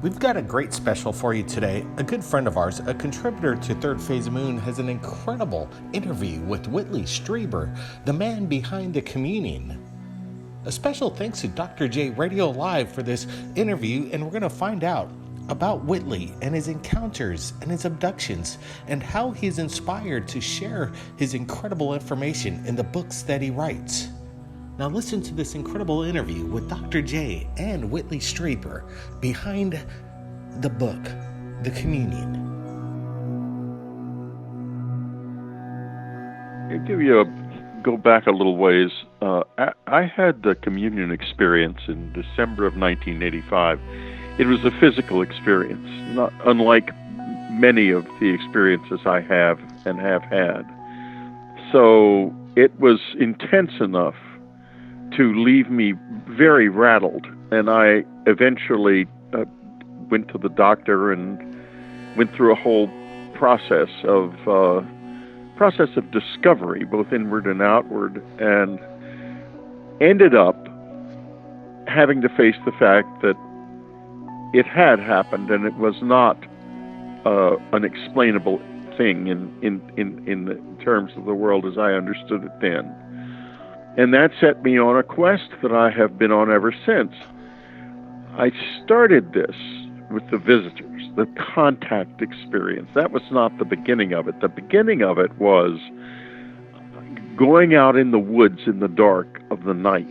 We've got a great special for you today. A good friend of ours, a contributor to Third Phase Moon, has an incredible interview with Whitley Strieber, the man behind the communion. A special thanks to Dr. J Radio Live for this interview, and we're going to find out about Whitley and his encounters and his abductions and how he's inspired to share his incredible information in the books that he writes. Now listen to this incredible interview with Dr. J and Whitley Strieber behind the book, The Communion. Go back a little ways. I had the communion experience in December of 1985. It was a physical experience, not unlike many of the experiences I have and have had. So it was intense enough to leave me very rattled, and I eventually went to the doctor and went through a whole process of discovery, both inward and outward, and ended up having to face the fact that it had happened, and it was not an explainable thing in the terms of the world as I understood it then. And that set me on a quest that I have been on ever since. I started this with the visitors, the contact experience. That was not the beginning of it. The beginning of it was going out in the woods in the dark of the night,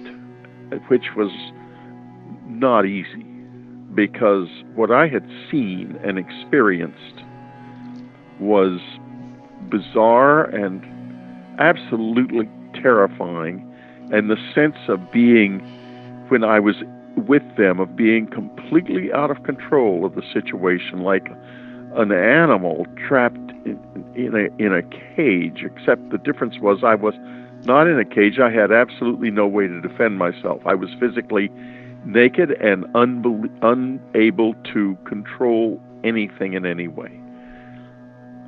which was not easy, because what I had seen and experienced was bizarre and absolutely terrifying. And the sense of being, when I was with them, of being completely out of control of the situation, like an animal trapped in a cage, except the difference was I was not in a cage. I had absolutely no way to defend myself. I was physically naked and unable to control anything in any way.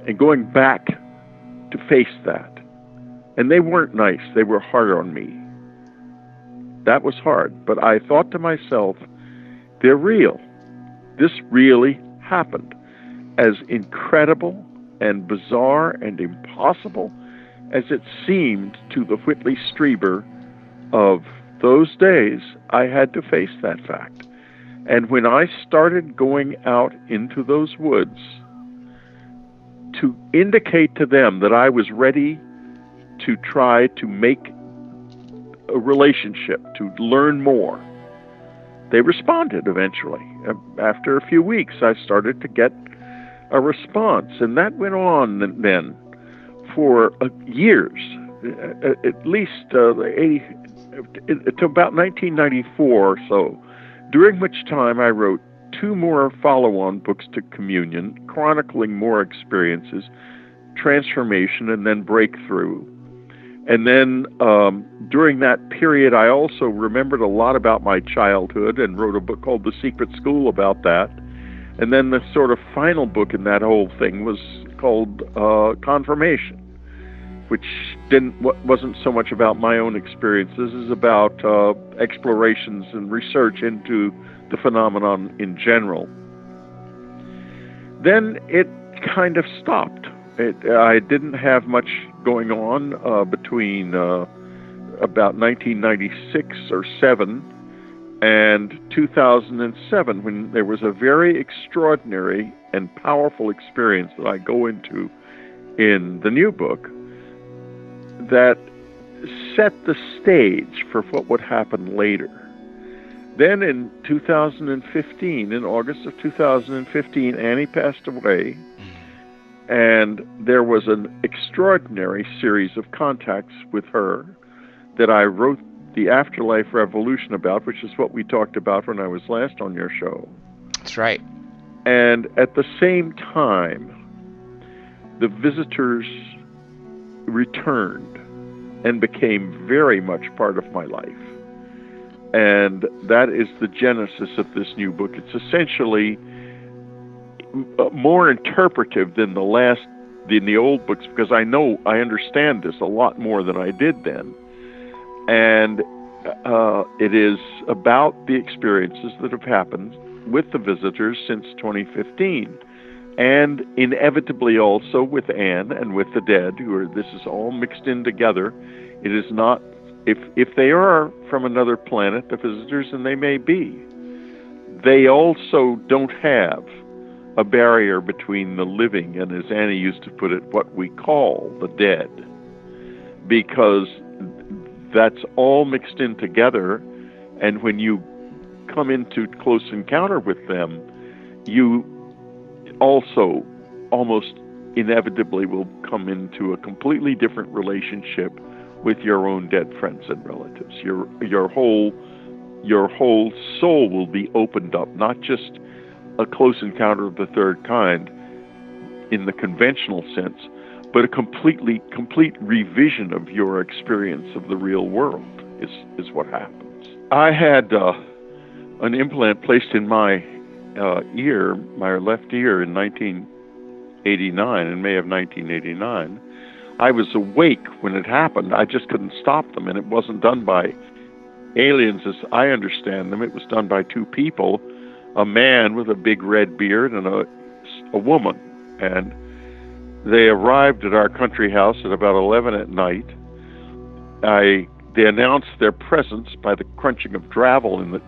And going back to face that, and they weren't nice, they were hard on me. That was hard, but I thought to myself, they're real. This really happened. As incredible and bizarre and impossible as it seemed to the Whitley Strieber of those days, I had to face that fact. And when I started going out into those woods to indicate to them that I was ready to try to make a relationship, to learn more, they responded eventually. After a few weeks, I started to get a response, and that went on then for years, at least to about 1994 or so, during which time I wrote 2 more follow-on books to Communion, chronicling more experiences, transformation, and then breakthrough. And then during that period, I also remembered a lot about my childhood and wrote a book called The Secret School about that. And then the sort of final book in that whole thing was called Confirmation, which wasn't so much about my own experiences as about explorations and research into the phenomenon in general. Then it kind of stopped. I didn't have much going on between about 1996 or 7 and 2007, when there was a very extraordinary and powerful experience that I go into in the new book that set the stage for what would happen later. Then in 2015, in August of 2015, Annie passed away. And there was an extraordinary series of contacts with her that I wrote The Afterlife Revolution about, which is what we talked about when I was last on your show. That's right. And at the same time, the visitors returned and became very much part of my life. And that is the genesis of this new book. It's essentially more interpretive than the old books, because I understand this a lot more than I did then. And it is about the experiences that have happened with the visitors since 2015. And inevitably also with Anne and with the dead, this is all mixed in together. It is not, if they are from another planet, the visitors, and they may be, they also don't have a barrier between the living and, as Annie used to put it, what we call the dead. Because that's all mixed in together, and when you come into close encounter with them, you also almost inevitably will come into a completely different relationship with your own dead friends and relatives. Your whole soul will be opened up, not just a close encounter of the third kind in the conventional sense, but a complete revision of your experience of the real world is what happens. I had an implant placed in my ear, my left ear, in 1989, in May of 1989. I was awake when it happened. I just couldn't stop them, and it wasn't done by aliens as I understand them. It was done by two people, a man with a big red beard and a woman. And they arrived at our country house at about 11 at night. They announced their presence by the crunching of gravel in the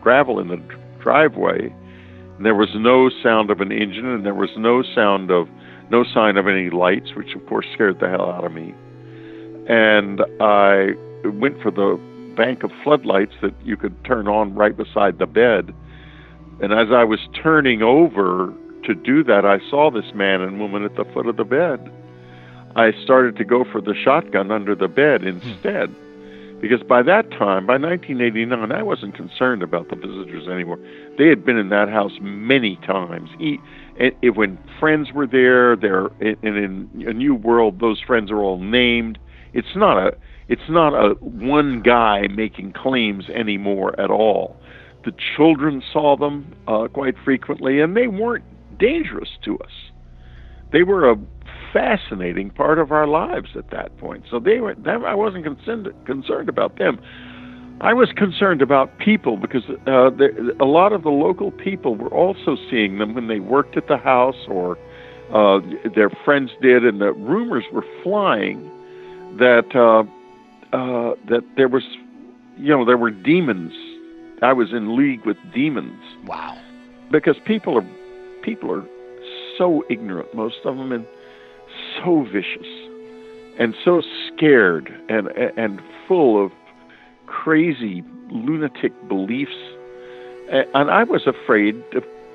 driveway. And there was no sound of an engine, and there was no sign of any lights, which of course scared the hell out of me. And I went for the bank of floodlights that you could turn on right beside the bed. And as I was turning over to do that, I saw this man and woman at the foot of the bed. I started to go for the shotgun under the bed instead. Because by that time, by 1989, I wasn't concerned about the visitors anymore. They had been in that house many times. When friends were there, and in a new world, those friends are all named. It's not a one guy making claims anymore at all. The children saw them quite frequently, and they weren't dangerous to us. They were a fascinating part of our lives at that point. So I wasn't concerned about them. I was concerned about people because a lot of the local people were also seeing them when they worked at the house or their friends did, and the rumors were flying that there were demons. I was in league with demons. Wow. Because people are so ignorant, most of them, and so vicious and so scared and full of crazy lunatic beliefs. And I was afraid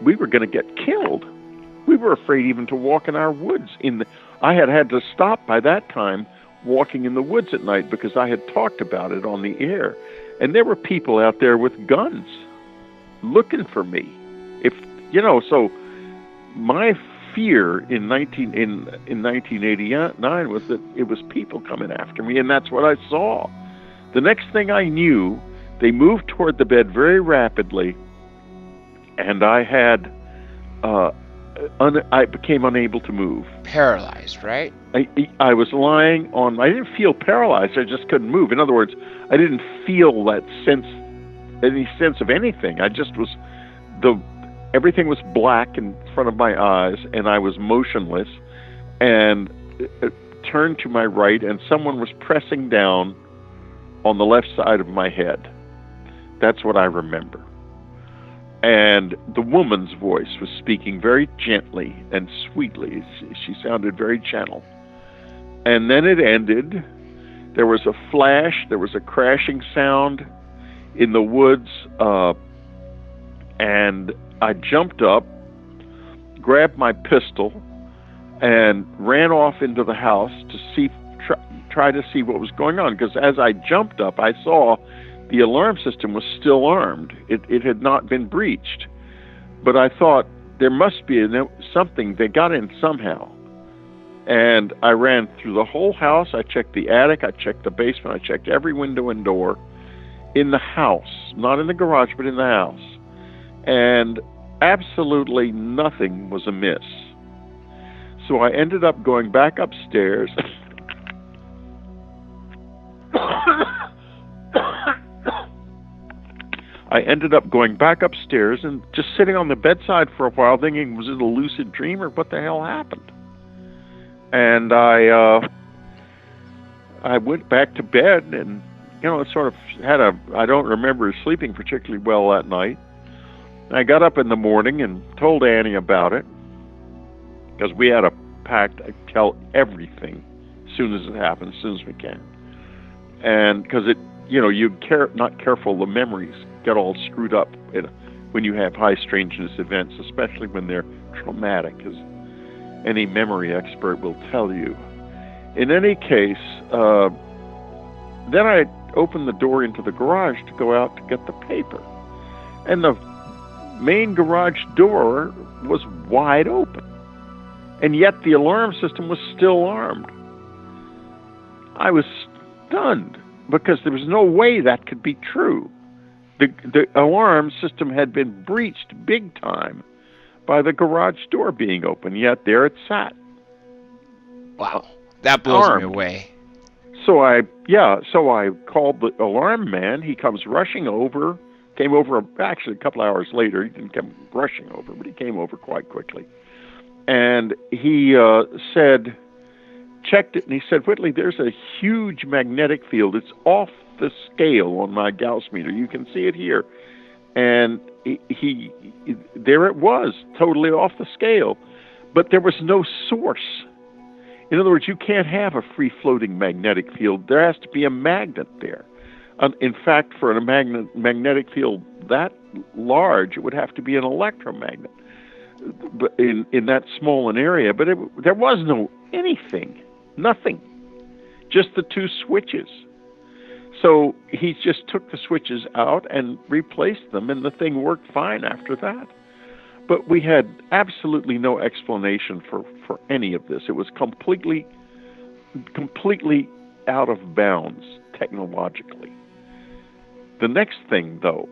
we were going to get killed. We were afraid even to walk in our woods. I had to stop by that time walking in the woods at night because I had talked about it on the air. And there were people out there with guns looking for me. So my fear in 1989 was that it was people coming after me, and that's what I saw. The next thing I knew, they moved toward the bed very rapidly, and I became unable to move. Paralyzed, right? I was lying on. I didn't feel paralyzed. I just couldn't move. In other words, I didn't feel any sense of anything. I just was everything was black in front of my eyes, and I was motionless, and turned to my right, and someone was pressing down on the left side of my head. That's what I remember. And the woman's voice was speaking very gently and sweetly. She sounded very gentle. And then it ended. There was a flash. There was a crashing sound in the woods, and I jumped up, grabbed my pistol, and ran off into the house to try to see what was going on. Because as I jumped up, I saw the alarm system was still armed. It had not been breached. But I thought there must be something. They got in somehow. And I ran through the whole house. I checked the attic. I checked the basement. I checked every window and door in the house, not in the garage, but in the house. And absolutely nothing was amiss. So I ended up going back upstairs. I ended up going back upstairs and just sitting on the bedside for a while, thinking, was it a lucid dream or what the hell happened? And I went back to bed, and sort of I don't remember sleeping particularly well that night. I got up in the morning and told Annie about it, because we had a pact to tell everything as soon as it happens, as soon as we can. And because not careful, the memories get all screwed up when you have high strangeness events, especially when they're traumatic, as any memory expert will tell you. In any case, then I opened the door into the garage to go out to get the paper. And the main garage door was wide open. And yet the alarm system was still armed. I was stunned, because there was no way that could be true. The alarm system had been breached big time by the garage door being open, yet there it sat. Wow, that blows armed. me away. So I called the alarm man. He comes rushing over, came over actually a couple hours later. He didn't come rushing over, but he came over quite quickly. And he checked it, and he said, Whitley, there's a huge magnetic field. It's off the scale on my Gauss meter. You can see it here. And there it was, totally off the scale. But there was no source. In other words, you can't have a free-floating magnetic field. There has to be a magnet there. In fact, for a magnetic field that large, it would have to be an electromagnet in that small an area. But there was no anything, nothing, just the two switches. So he just took the switches out and replaced them, and the thing worked fine after that. But we had absolutely no explanation for any of this. It was completely out of bounds technologically. The next thing, though,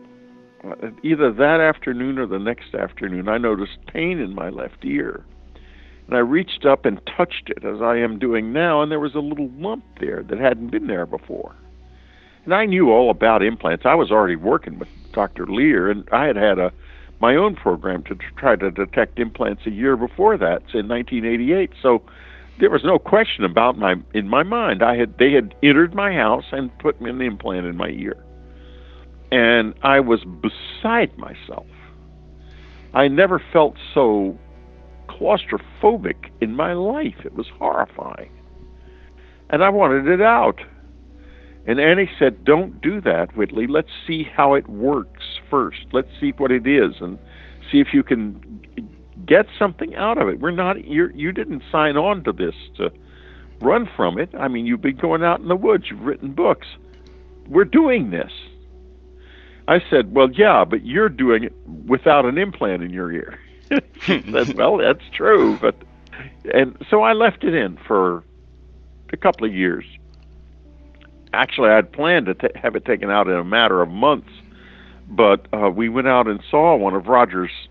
either that afternoon or the next afternoon, I noticed pain in my left ear. And I reached up and touched it, as I am doing now, and there was a little lump there that hadn't been there before. And I knew all about implants. I was already working with Dr. Lear, and I had my own program to try to detect implants a year before that, in 1988. So there was no question about in my mind. They had entered my house and put an implant in my ear. And I was beside myself. I never felt so claustrophobic in my life. It was horrifying. And I wanted it out. And Annie said, don't do that, Whitley. Let's see how it works first. Let's see what it is and see if you can get something out of it. You didn't sign on to this to run from it. I mean, you've been going out in the woods. You've written books. We're doing this. I said, well, yeah, but you're doing it without an implant in your ear. She said, well, that's true. And so I left it in for a couple of years. Actually, I had planned to have it taken out in a matter of months, but we went out and saw one of Roger's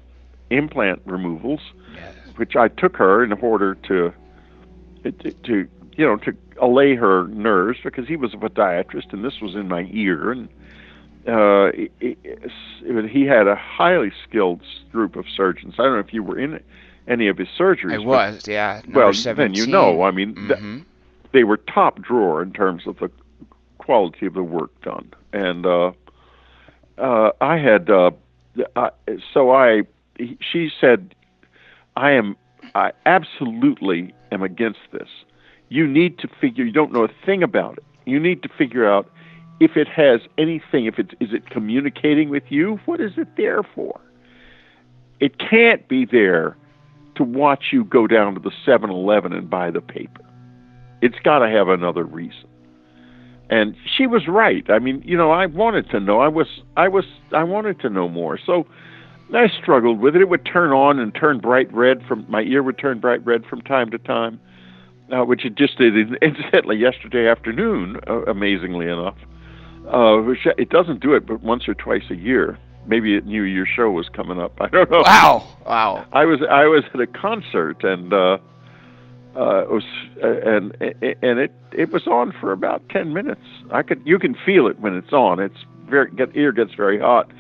implant removals, yes, which I took her in order to allay her nerves, because he was a podiatrist and this was in my ear, and he had a highly skilled group of surgeons. I don't know if you were in any of his surgeries. I was, yeah. Well, 17. then you know. I mean, they were top drawer in terms of the quality of the work done. And she said, I absolutely am against this. You need to figure, you don't know a thing about it. You need to figure out if it has anything, is it communicating with you? What is it there for? It can't be there to watch you go down to the 7-Eleven and buy the paper. It's got to have another reason. And she was right. I mean, I wanted to know. I wanted to know more. So I struggled with it. It would turn on and turn bright red my ear would turn bright red from time to time, which it just did incidentally yesterday afternoon, amazingly enough. It doesn't do it but once or twice a year. Maybe a New Year's show was coming up. I don't know. Wow. I was at a concert, and it was on for about 10 minutes. You can feel it when it's on. Ear gets very hot.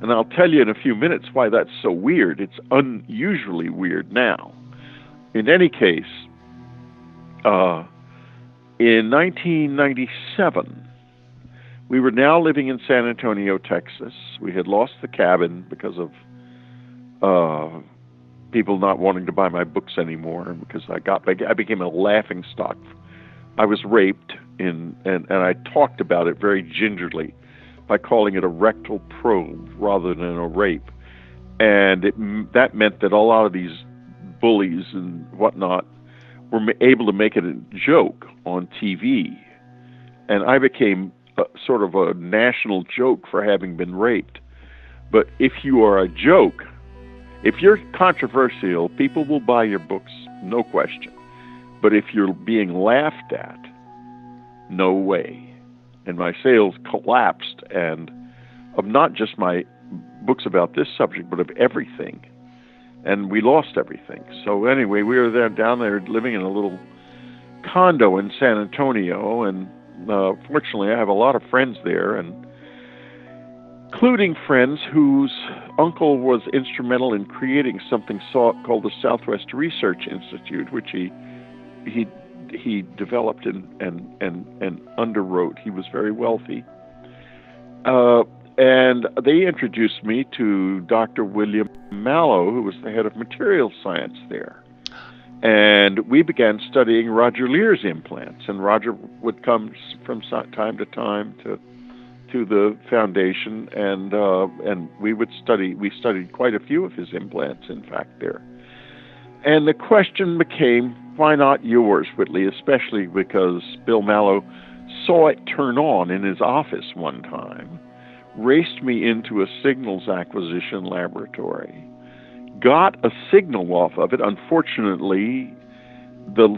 And I'll tell you in a few minutes why that's so weird. It's unusually weird now. In any case, in 1997, we were now living in San Antonio, Texas. We had lost the cabin because of people not wanting to buy my books anymore, because I became a laughingstock. I was raped, and I talked about it very gingerly by calling it a rectal probe rather than a rape. And that meant that a lot of these bullies and whatnot were able to make it a joke on TV. And I became sort of a national joke for having been raped. But if you are a joke, if you're controversial, people will buy your books, no question. But if you're being laughed at, no way. And my sales collapsed, and of not just my books about this subject, but of everything. And we lost everything. So anyway, we were down there living in a little condo in San Antonio, and fortunately I have a lot of friends there, and including friends whose uncle was instrumental in creating something called the Southwest Research Institute, which he developed and underwrote. He was very wealthy. And they introduced me to Dr. William Mallow, who was the head of materials science there. And we began studying Roger Lear's implants. And Roger would come from time to time to the foundation, and we studied quite a few of his implants, in fact, there. And the question became, why not yours, Whitley, especially because Bill Mallow saw it turn on in his office one time, raced me into a signals acquisition laboratory, got a signal off of it. Unfortunately, the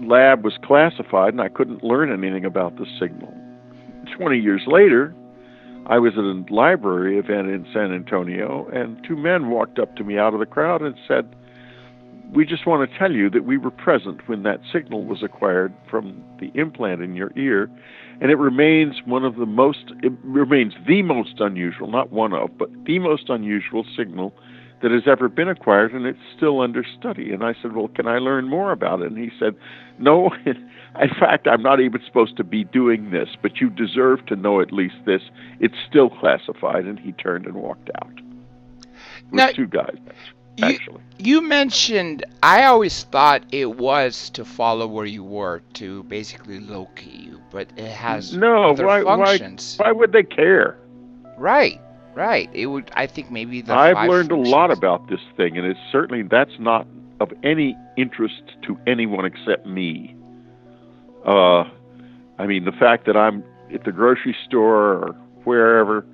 lab was classified, and I couldn't learn anything about the signal. 20 years later, I was at a library event in San Antonio, and two men walked up to me out of the crowd and said, "We just want to tell you that we were present when that signal was acquired from the implant in your ear, and it remains the most unusual, not one of, but the most unusual signal that has ever been acquired, and it's still under study." And I said, "Well, can I learn more about it?" And he said, "No, in fact, I'm not even supposed to be doing this, but you deserve to know at least this. It's still classified." And he turned and walked out. With two guys, actually. You mentioned, I always thought it was to follow where you were, to basically locate you, but it has other functions. Why would they care? Right. It would. I think maybe I've learned a lot about this thing, and that's not of any interest to anyone except me. I mean, the fact that I'm at the grocery store or wherever,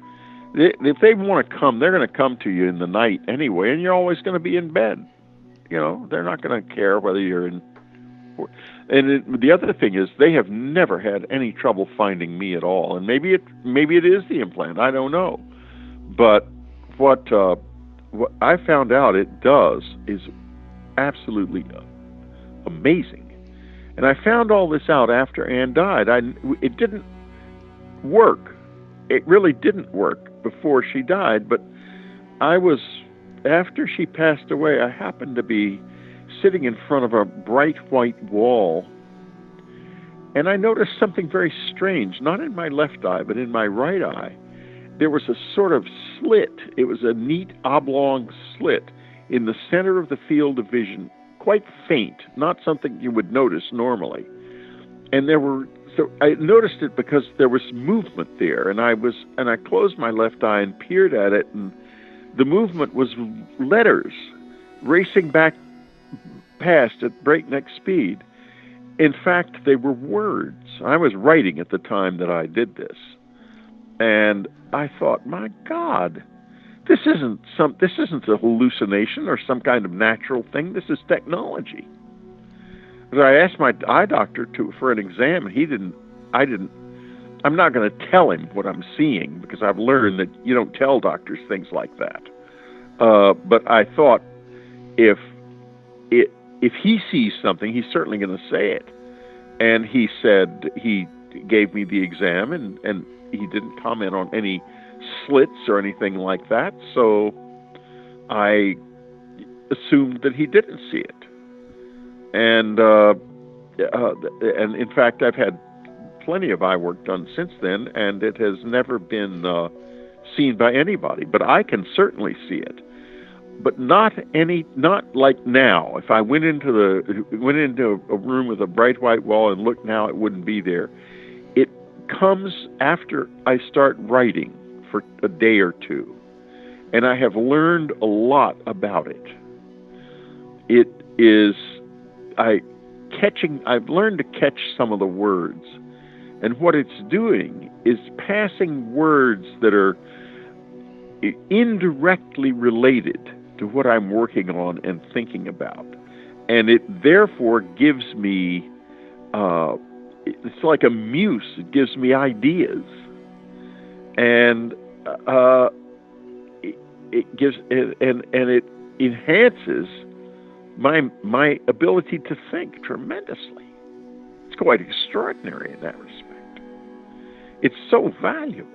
if they want to come, they're going to come to you in the night anyway, and you're always going to be in bed. You know, they're not going to care whether you're in. And the other thing is, they have never had any trouble finding me at all. And maybe it is the implant. I don't know. But what I found out it does is absolutely amazing. And I found all this out after Anne died. It didn't work. It really didn't work before she died. But after she passed away, I happened to be sitting in front of a bright white wall, and I noticed something very strange, not in my left eye, but in my right eye. There was a sort of slit. It was a neat oblong slit in the center of the field of vision, quite faint, not something you would notice normally. And so I noticed it because there was movement there, and I closed my left eye and peered at it, and the movement was letters racing back past at breakneck speed. In fact, they were words. I was writing at the time that I did this. And I thought, my God, this isn't a hallucination or some kind of natural thing. This is technology. But I asked my eye doctor for an exam, and I'm not going to tell him what I'm seeing, because I've learned that you don't tell doctors things like that. But I thought, if he sees something, he's certainly going to say it. And he gave me the exam, and he didn't comment on any slits or anything like that, so I assumed that he didn't see it. And in fact, I've had plenty of eye work done since then, and it has never been seen by anybody. But I can certainly see it. But not like now. If I went into a room with a bright white wall and looked now, it wouldn't be there. It comes after I start writing for a day or two, and I have learned a lot about it. It is I've learned to catch some of the words, and what it's doing is passing words that are indirectly related to what I'm working on and thinking about. And it therefore gives me, it's like a muse. It gives me ideas. And it enhances my ability to think tremendously. It's quite extraordinary in that respect. It's so valuable.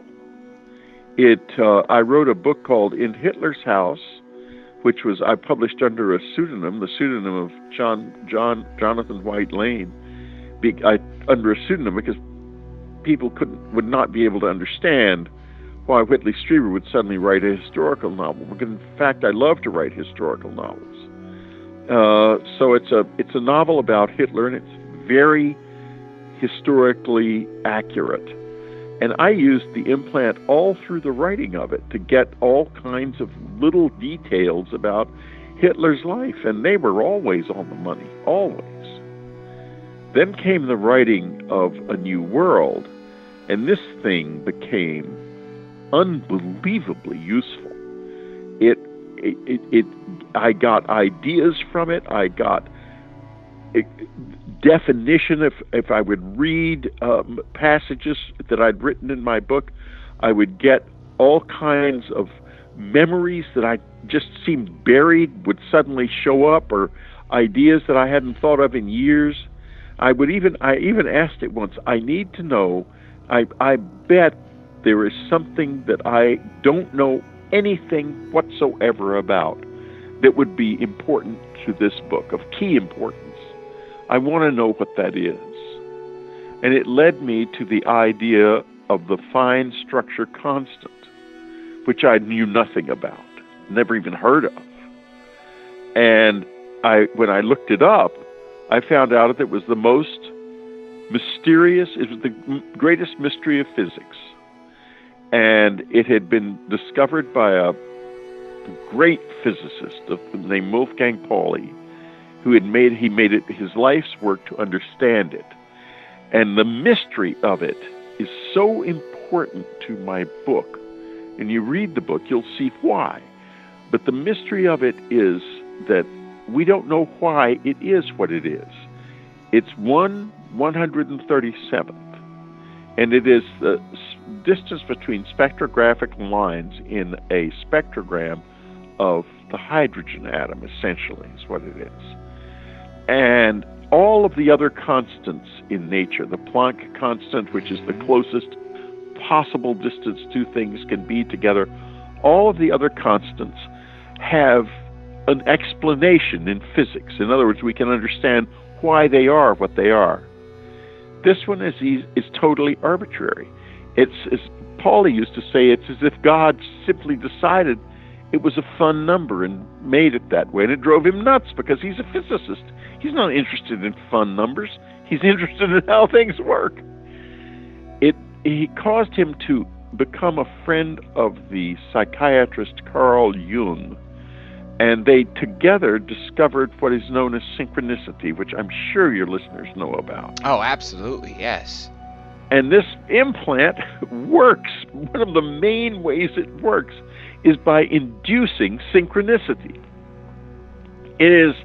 I wrote a book called In Hitler's House, which I published under a pseudonym, the pseudonym of Jonathan White Lane, under a pseudonym because people would not be able to understand why Whitley Strieber would suddenly write a historical novel. Because in fact, I love to write historical novels. So it's a novel about Hitler, and it's very historically accurate. And I used the implant all through the writing of it to get all kinds of little details about Hitler's life, and they were always on the money, always. Then came the writing of A New World, and this thing became unbelievably useful. I got ideas from it. I got definition. If I would read passages that I'd written in my book, I would get all kinds of memories that I just seemed buried would suddenly show up, or ideas that I hadn't thought of in years. I even asked it once, I need to know, I bet there is something that I don't know anything whatsoever about that would be important to this book, of key importance. I want to know what that is. And it led me to the idea of the fine structure constant, which I knew nothing about, never even heard of. And when I looked it up, I found out that it was the most mysterious, it was the greatest mystery of physics. And it had been discovered by a great physicist named Wolfgang Pauli, who made it his life's work to understand it. And the mystery of it is so important to my book. And you read the book, you'll see why. But the mystery of it is that we don't know why it is what it is. It's 1/137th. And it is the distance between spectrographic lines in a spectrogram of the hydrogen atom, essentially, is what it is. And all of the other constants in nature, the Planck constant, which is the closest possible distance two things can be together, all of the other constants have an explanation in physics. In other words, we can understand why they are what they are. This one is totally arbitrary. It's, as Pauli used to say, it's as if God simply decided it was a fun number and made it that way. And it drove him nuts because he's a physicist. He's not interested in fun numbers. He's interested in how things work. He caused him to become a friend of the psychiatrist Carl Jung. And they together discovered what is known as synchronicity, which I'm sure your listeners know about. Oh, absolutely, yes. And this implant works. One of the main ways it works is by inducing synchronicity. It is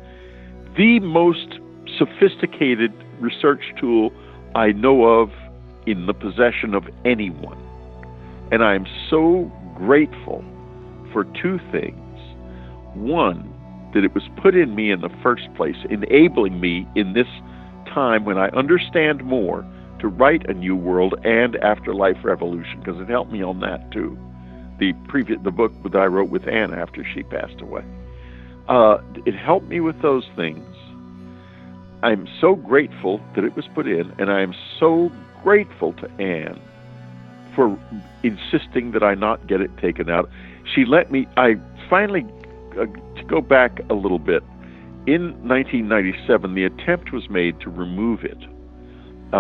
the most sophisticated research tool I know of in the possession of anyone. And I am so grateful for two things. One, that it was put in me in the first place, enabling me in this time when I understand more to write A New World and Afterlife Revolution, because it helped me on that too. the book that I wrote with Anne after she passed away. It helped me with those things. I'm so grateful that it was put in, and I am so grateful to Anne for insisting that I not get it taken out. She let me. I finally, to go back a little bit, in 1997, the attempt was made to remove it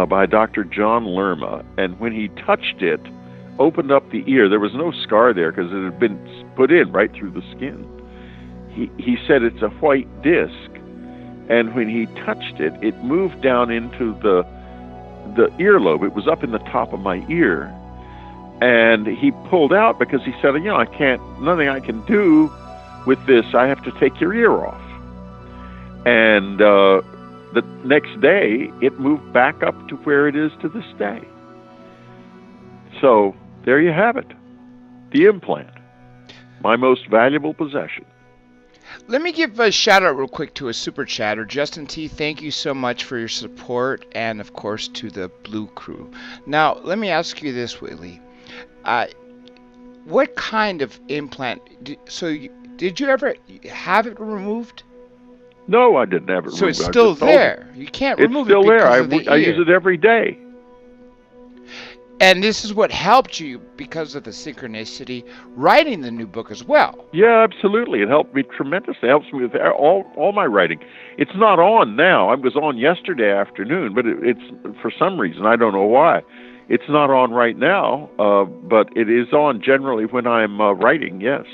by Dr. John Lerma, and when he touched it, opened up the ear, there was no scar there because it had been put in right through the skin. He said it's a white disc, and when he touched it, it moved down into the earlobe. It was up in the top of my ear, and he pulled out because he said, I can't, nothing I can do with this. I have to take your ear off. And the next day, it moved back up to where it is to this day. So there you have it, the implant, my most valuable possession. Let me give a shout out real quick to a super chatter. Justin T, thank you so much for your support, and of course to the Blue Crew. Now, let me ask you this, Whitley. What kind of implant? Did you ever have it removed? No, I didn't have it removed. So it's still there. You can't remove it. It's still there. I use it every day. And this is what helped you because of the synchronicity writing the new book as well. Yeah, absolutely. It helped me tremendously. It helps me with all my writing. It's not on now. It was on yesterday afternoon, but it's for some reason, I don't know why. It's not on right now, but it is on generally when I'm writing, yes.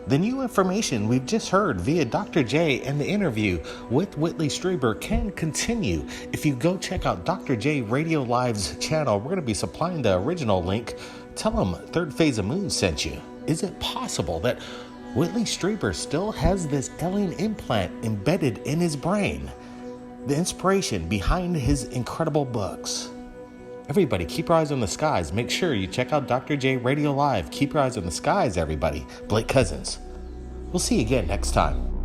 The new information we've just heard via Dr. J and the interview with Whitley Strieber can continue. If you go check out Dr. J Radio Live's channel, we're going to be supplying the original link. Tell them Third Phase of Moon sent you. Is it possible that Whitley Strieber still has this alien implant embedded in his brain? The inspiration behind his incredible books. Everybody, keep your eyes on the skies. Make sure you check out Dr. J Radio Live. Keep your eyes on the skies, everybody. Blake Cousins. We'll see you again next time.